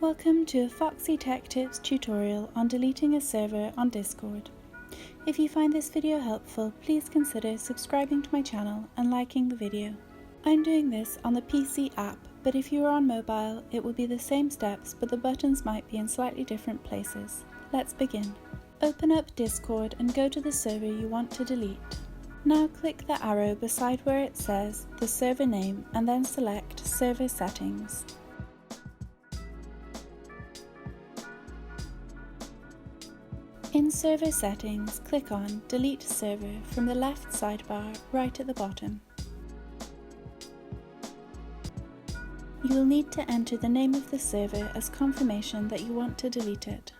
Welcome to a Foxy Tech Tips tutorial on deleting a server on Discord. If you find this video helpful, please consider subscribing to my channel and liking the video. I'm doing this on the PC app, but if you are on mobile, it will be the same steps, but the buttons might be in slightly different places. Let's begin. Open up Discord and go to the server you want to delete. Now click the arrow beside where it says the server name and then select Server Settings. In Server Settings, click on Delete Server from the left sidebar right at the bottom. You will need to enter the name of the server as confirmation that you want to delete it.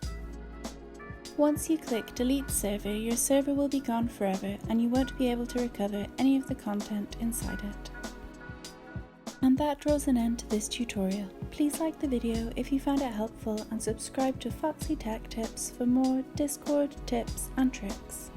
Once you click Delete Server, your server will be gone forever and you won't be able to recover any of the content inside it. And that draws an end to this tutorial. Please like the video if you found it helpful and subscribe to Foxy Tech Tips for more Discord tips and tricks.